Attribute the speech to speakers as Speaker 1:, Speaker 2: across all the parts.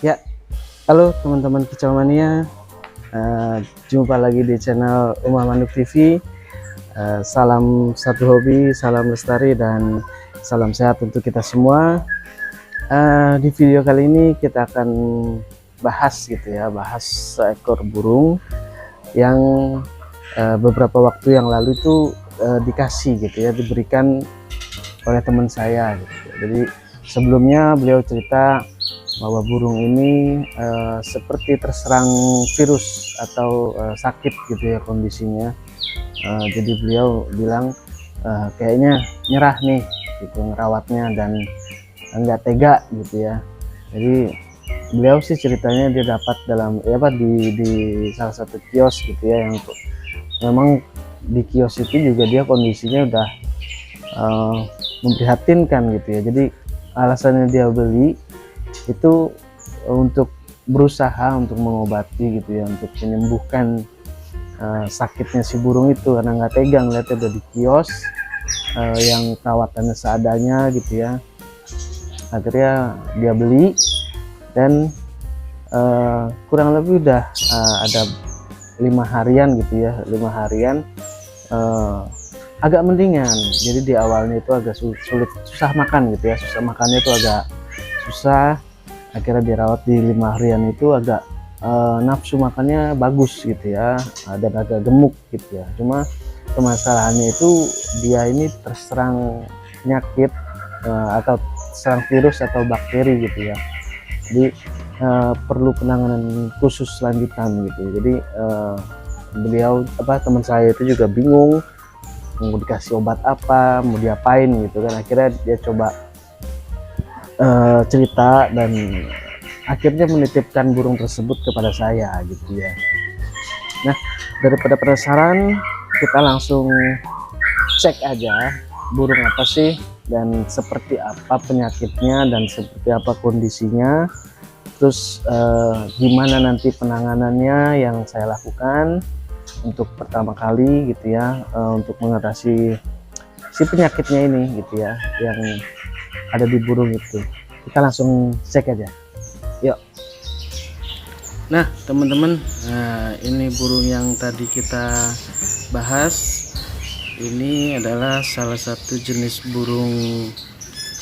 Speaker 1: Ya, halo teman-teman Kicau Mania. Jumpa lagi di channel Umah Manuk TV. Salam satu hobi, salam lestari, dan salam sehat untuk kita semua. Di video kali ini kita akan bahas bahas seekor burung yang beberapa waktu yang lalu itu diberikan oleh teman saya gitu. Jadi sebelumnya beliau cerita bahwa burung ini seperti terserang virus atau sakit gitu ya kondisinya. Jadi beliau bilang kayaknya nyerah nih gitu ngerawatnya dan nggak tega gitu ya. Jadi beliau sih ceritanya dia dapat di salah satu kios gitu ya, yang memang di kios itu juga dia kondisinya udah memprihatinkan gitu ya. Jadi alasannya dia beli itu untuk berusaha untuk mengobati gitu ya, untuk menyembuhkan sakitnya si burung itu, karena nggak tegang lihatnya udah di kios yang perawatannya seadanya gitu ya. Akhirnya dia beli dan kurang lebih udah ada 5 harian gitu ya, 5 harian agak mendingan. Jadi di awalnya itu agak susah makan gitu ya, susah makannya itu agak susah. Akhirnya dirawat di 5 harian itu agak nafsu makannya bagus gitu ya, dan agak gemuk gitu ya. Cuma permasalahannya itu dia ini terserang penyakit atau serang virus atau bakteri gitu ya. Jadi perlu penanganan khusus lanjutan gitu. Jadi teman saya itu juga bingung mau dikasih obat apa, mau diapain gitu kan. Akhirnya dia coba cerita dan akhirnya menitipkan burung tersebut kepada saya gitu ya. Nah, daripada penasaran, kita langsung cek aja burung apa sih dan seperti apa penyakitnya dan seperti apa kondisinya, terus gimana nanti penanganannya yang saya lakukan untuk pertama kali gitu ya, untuk mengatasi si penyakitnya ini gitu ya yang ada di burung itu. Kita langsung cek aja, yuk. Nah teman-teman, ini burung yang tadi kita bahas. Ini adalah salah satu jenis burung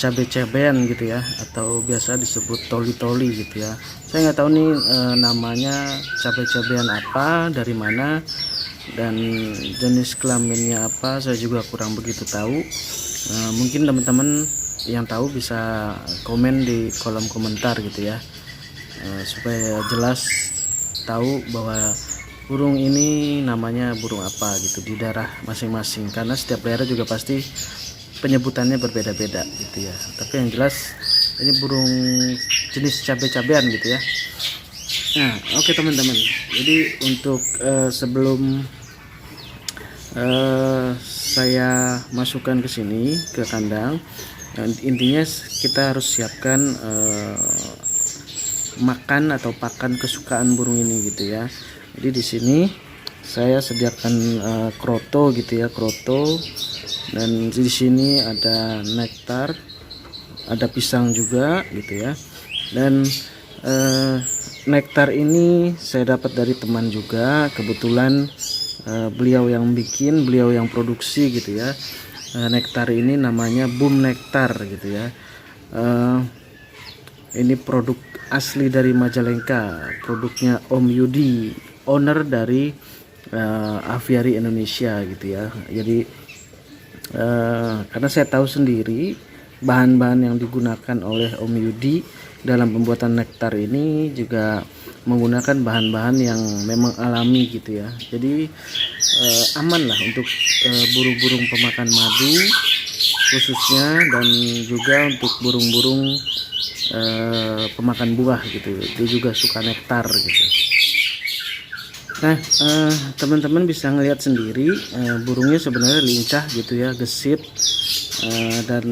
Speaker 1: cabe-cabean gitu ya, atau biasa disebut toli-toli gitu ya. Saya nggak tahu nih namanya cabe-cabean apa, dari mana, dan jenis kelaminnya apa, saya juga kurang begitu tahu. Mungkin teman-teman yang tahu bisa komen di kolom komentar gitu ya, supaya jelas tahu bahwa burung ini namanya burung apa gitu di daerah masing-masing, karena setiap daerah juga pasti penyebutannya berbeda-beda gitu ya. Tapi yang jelas ini burung jenis cabe-cabean gitu ya. Nah oke teman-teman, jadi untuk sebelum saya masukkan ke sini ke kandang, intinya kita harus siapkan makan atau pakan kesukaan burung ini gitu ya. Jadi di sini saya sediakan kroto gitu ya, kroto, dan di sini ada nektar, ada pisang juga gitu ya. Dan nektar ini saya dapat dari teman juga, kebetulan beliau yang bikin, beliau yang produksi gitu ya. Nektar ini namanya Boom Nektar gitu ya. Ini produk asli dari Majalengka, produknya Om Yudi, owner dari Aviary Indonesia gitu ya. Jadi karena saya tahu sendiri bahan-bahan yang digunakan oleh Om Yudi dalam pembuatan nektar ini juga menggunakan bahan-bahan yang memang alami gitu ya. Jadi aman lah untuk burung-burung pemakan madu khususnya, dan juga untuk burung-burung pemakan buah gitu, dia juga suka nektar gitu. Nah teman-teman bisa ngelihat sendiri, burungnya sebenarnya lincah gitu ya, gesit, dan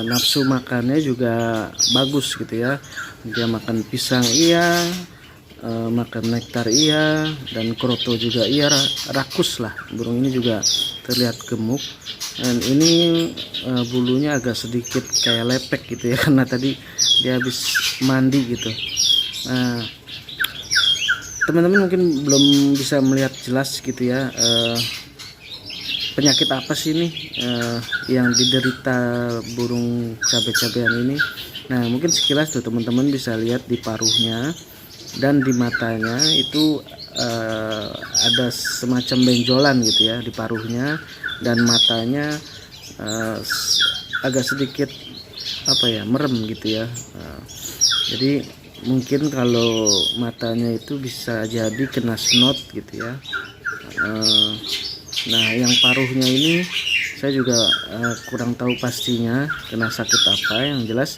Speaker 1: nafsu makannya juga bagus gitu ya. Dia makan pisang iya, makan nektar iya, dan kroto juga iya, rakus lah. Burung ini juga terlihat gemuk, dan ini bulunya agak sedikit kayak lepek gitu ya, karena tadi dia habis mandi gitu. Nah, teman-teman mungkin belum bisa melihat jelas gitu ya, penyakit apa sih ini yang diderita burung cabai-cabean ini. Nah, mungkin sekilas tuh teman-teman bisa lihat di paruhnya dan di matanya itu ada semacam benjolan gitu ya di paruhnya, dan matanya agak sedikit apa ya, merem gitu ya. Jadi mungkin kalau matanya itu bisa jadi kena snot gitu ya. Nah, yang paruhnya ini saya juga kurang tahu pastinya kena sakit apa. Yang jelas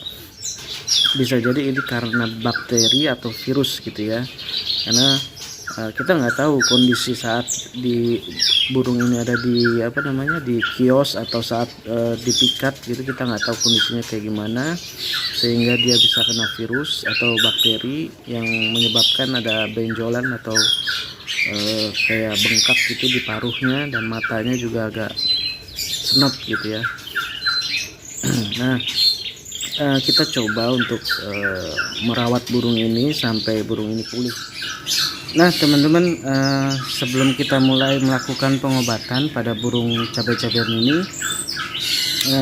Speaker 1: bisa jadi ini karena bakteri atau virus gitu ya, karena kita nggak tahu kondisi saat di burung ini ada di apa namanya, di kios atau saat dipikat gitu, kita nggak tahu kondisinya kayak gimana sehingga dia bisa kena virus atau bakteri yang menyebabkan ada benjolan atau kayak bengkak gitu di paruhnya, dan matanya juga agak senot gitu ya. Nah, kita coba untuk merawat burung ini sampai burung ini pulih. Nah teman-teman, sebelum kita mulai melakukan pengobatan pada burung cabai-cabean ini,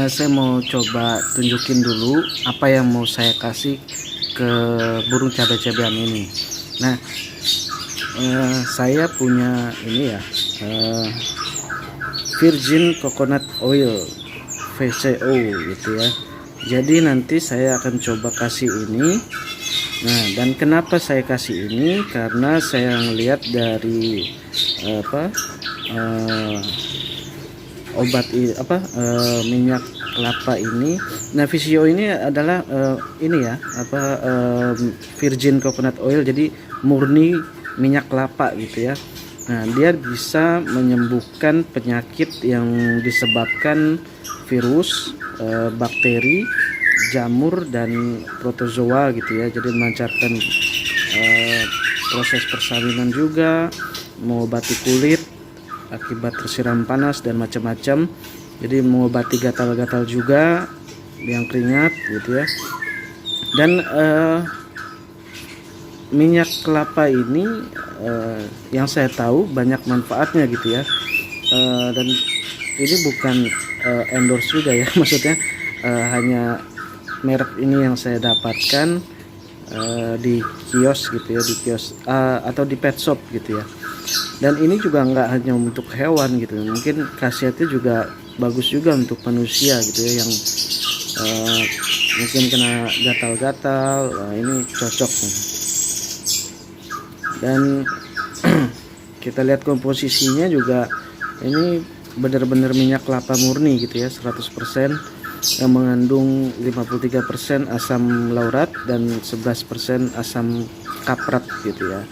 Speaker 1: saya mau coba tunjukin dulu apa yang mau saya kasih ke burung cabai-cabean ini. Nah, saya punya ini ya, virgin coconut oil VCO gitu ya. Jadi nanti saya akan coba kasih ini. Nah, dan kenapa saya kasih ini, karena saya melihat dari minyak kelapa ini. Nah, VCO ini adalah ini ya, virgin coconut oil, jadi murni minyak kelapa gitu ya. Nah, dia bisa menyembuhkan penyakit yang disebabkan virus, bakteri, jamur, dan protozoa gitu ya. Jadi melancarkan proses persalinan juga, mengobati kulit akibat tersiram panas dan macam-macam. Jadi mengobati gatal-gatal juga yang keringat gitu ya. Dan minyak kelapa ini yang saya tahu banyak manfaatnya gitu ya. Dan ini bukan endorse juga ya, maksudnya hanya merek ini yang saya dapatkan di kios gitu ya, di kios atau di pet shop gitu ya. Dan ini juga nggak hanya untuk hewan gitu, mungkin khasiatnya juga bagus juga untuk manusia gitu ya, yang mungkin kena gatal-gatal. Ini cocok nih. Dan kita lihat komposisinya juga, ini benar-benar minyak kelapa murni gitu ya, 100%, yang mengandung 53% asam laurat dan 11% asam kaprat gitu ya.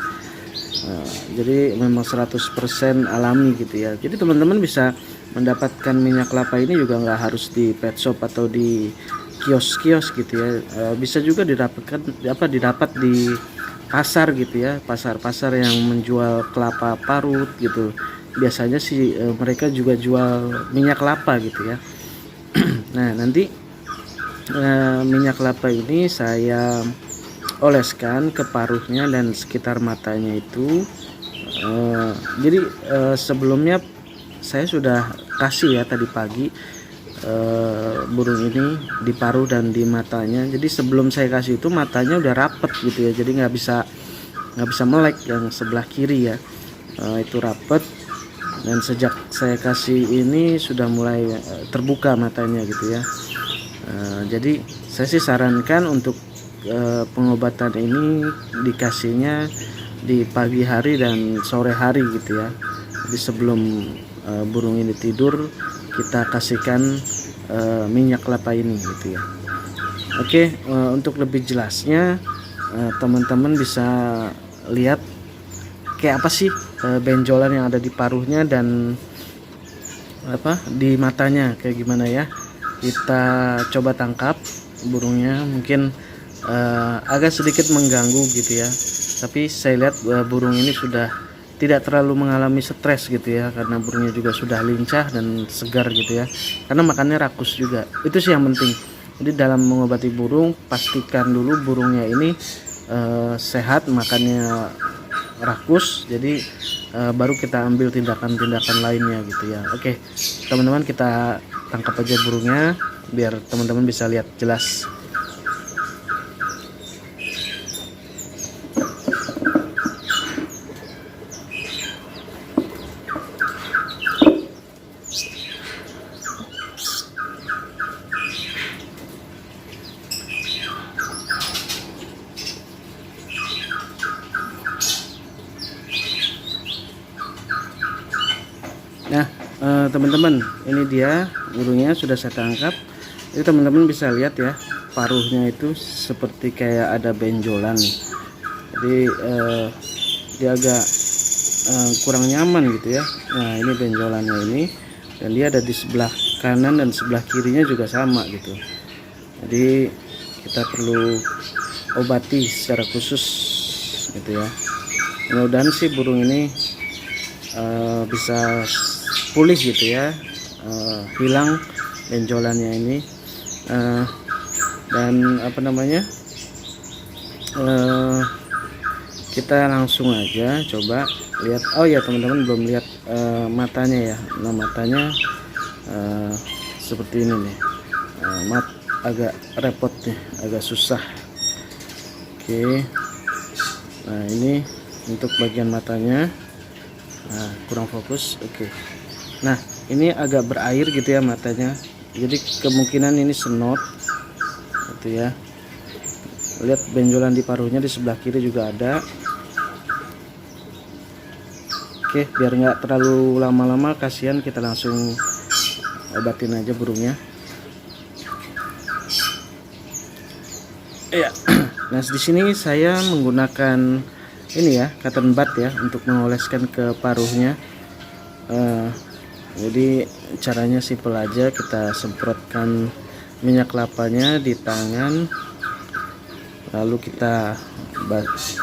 Speaker 1: Jadi memang 100% alami gitu ya. Jadi teman-teman bisa mendapatkan minyak kelapa ini juga nggak harus di pet shop atau di kios-kios gitu ya. Bisa juga didapat di pasar gitu ya, pasar-pasar yang menjual kelapa parut gitu. Biasanya sih mereka juga jual minyak kelapa gitu ya. Nah, nanti minyak kelapa ini saya oleskan ke paruhnya dan sekitar matanya itu. Jadi sebelumnya saya sudah kasih ya tadi pagi burung ini di paruh dan di matanya. Jadi sebelum saya kasih itu matanya udah rapet gitu ya, jadi nggak bisa melek yang sebelah kiri ya, itu rapet. Dan sejak saya kasih ini sudah mulai terbuka matanya gitu ya. Jadi saya sih sarankan untuk pengobatan ini dikasihnya di pagi hari dan sore hari gitu ya. Jadi sebelum burung ini tidur, kita kasihkan minyak kelapa ini gitu ya. Oke, untuk lebih jelasnya teman-teman bisa lihat kayak apa sih benjolan yang ada di paruhnya dan di matanya kayak gimana ya. Kita coba tangkap burungnya, mungkin agak sedikit mengganggu gitu ya, tapi saya lihat burung ini sudah tidak terlalu mengalami stres gitu ya, karena burungnya juga sudah lincah dan segar gitu ya, karena makannya rakus juga. Itu sih yang penting. Jadi dalam mengobati burung, pastikan dulu burungnya ini sehat, makannya rakus, jadi baru kita ambil tindakan-tindakan lainnya gitu ya. Oke teman-teman, kita tangkap aja burungnya biar teman-teman bisa lihat jelas. Nah teman-teman, ini dia burungnya sudah saya tangkap. Jadi teman-teman bisa lihat ya, paruhnya itu seperti kayak ada benjolan nih. Jadi dia agak kurang nyaman gitu ya. Nah ini benjolannya ini, dan dia ada di sebelah kanan dan sebelah kirinya juga sama gitu. Jadi kita perlu obati secara khusus gitu ya. Mudah-mudahan sih burung ini bisa pulih gitu ya, hilang benjolannya ini, dan apa namanya, kita langsung aja coba lihat. Oh ya teman-teman, belum lihat matanya ya. Nah matanya seperti ini nih, agak repot nih, agak susah. Oke, nah ini untuk bagian matanya. Nah kurang fokus. Oke, nah ini agak berair gitu ya matanya, jadi kemungkinan ini senot gitu ya. Lihat benjolan di paruhnya di sebelah kiri juga ada. Oke, biar nggak terlalu lama-lama kasihan, kita langsung obatin aja burungnya. Ya, nah di sini saya menggunakan ini ya, cotton bud ya, untuk mengoleskan ke paruhnya. Jadi caranya simpel aja, kita semprotkan minyak kelapanya di tangan, lalu kita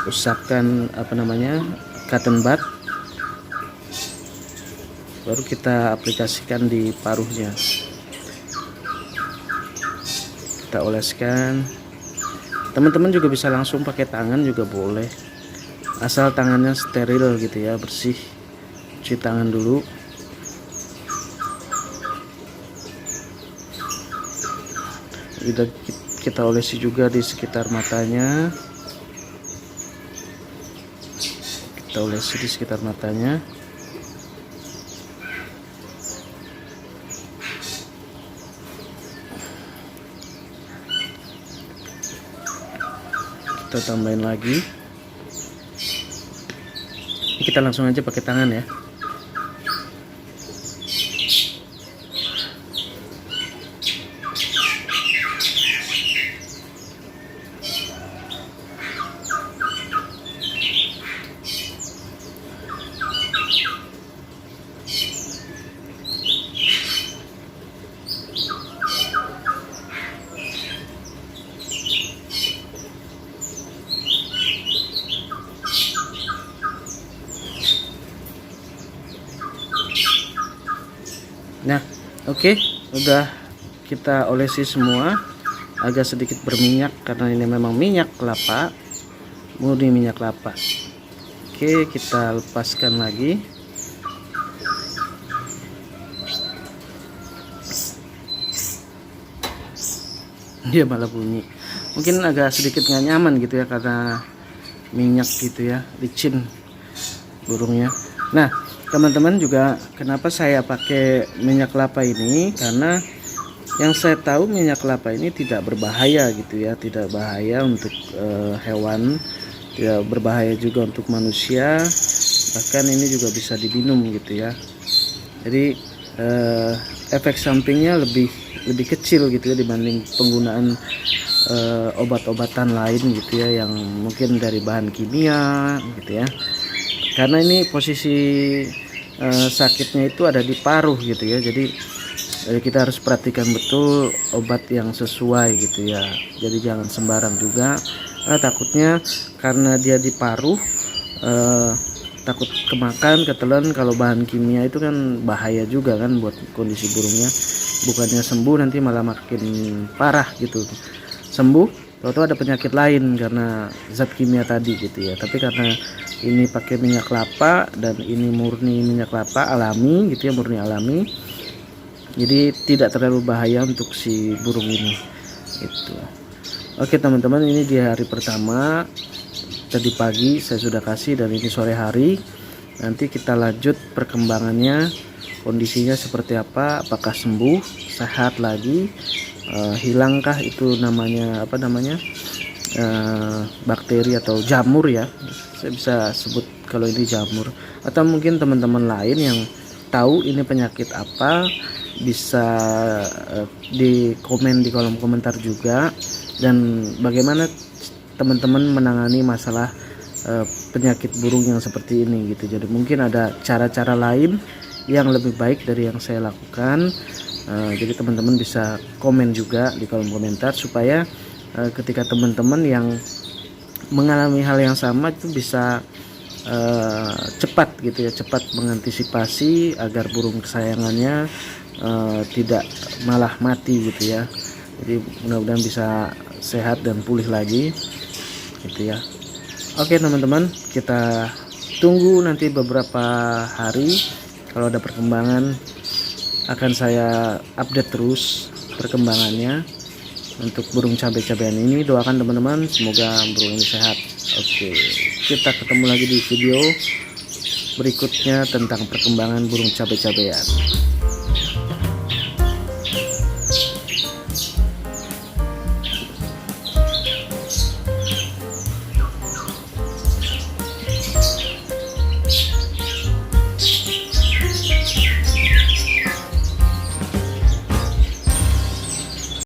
Speaker 1: usapkan apa namanya, cotton bud, baru kita aplikasikan di paruhnya. Kita oleskan. Teman-teman juga bisa langsung pakai tangan juga boleh, asal tangannya steril gitu ya, bersih. Cuci tangan dulu. Kita olesi juga di sekitar matanya. Kita olesi di sekitar matanya. Kita tambahin lagi. Kita langsung aja pakai tangan ya. Nah oke, udah kita olesi semua. Agak sedikit berminyak karena ini memang minyak kelapa, murni minyak kelapa. Oke, kita lepaskan lagi. Dia malah bunyi, mungkin agak sedikit nggak nyaman gitu ya, karena minyak gitu ya, licin burungnya. Nah teman-teman juga, kenapa saya pakai minyak kelapa ini, karena yang saya tahu minyak kelapa ini tidak berbahaya gitu ya, tidak bahaya untuk hewan, tidak berbahaya juga untuk manusia, bahkan ini juga bisa diminum gitu ya. Jadi efek sampingnya lebih kecil gitu ya dibanding penggunaan obat-obatan lain gitu ya, yang mungkin dari bahan kimia gitu ya. Karena ini posisi sakitnya itu ada di paruh gitu ya, jadi kita harus perhatikan betul obat yang sesuai gitu ya. Jadi jangan sembarang juga, takutnya karena dia di paruh takut kemakan, ketelan. Kalau bahan kimia itu kan bahaya juga kan buat kondisi burungnya, bukannya sembuh nanti malah makin parah gitu. Sembuh tahu-tahu ada penyakit lain karena zat kimia tadi gitu ya. Tapi karena ini pakai minyak kelapa dan ini murni minyak kelapa alami gitu ya, murni alami, jadi tidak terlalu bahaya untuk si burung ini itu. Oke teman-teman, ini di hari pertama, tadi pagi saya sudah kasih dan ini sore hari. Nanti kita lanjut perkembangannya, kondisinya seperti apa, apakah sembuh, sehat lagi, hilangkah itu namanya apa namanya, bakteri atau jamur ya, saya bisa sebut kalau ini jamur. Atau mungkin teman-teman lain yang tahu ini penyakit apa, bisa di komen di kolom komentar juga, dan bagaimana teman-teman menangani masalah penyakit burung yang seperti ini gitu. Jadi mungkin ada cara-cara lain yang lebih baik dari yang saya lakukan. Jadi teman-teman bisa komen juga di kolom komentar supaya ketika teman-teman yang mengalami hal yang sama itu bisa cepat gitu ya, cepat mengantisipasi agar burung kesayangannya tidak malah mati gitu ya. Jadi mudah-mudahan bisa sehat dan pulih lagi gitu ya. Oke teman-teman, kita tunggu nanti beberapa hari, kalau ada perkembangan akan saya update terus perkembangannya untuk burung cabai-cabean ini. Doakan teman-teman semoga burung ini sehat. Oke, kita ketemu lagi di video berikutnya tentang perkembangan burung cabai-cabean.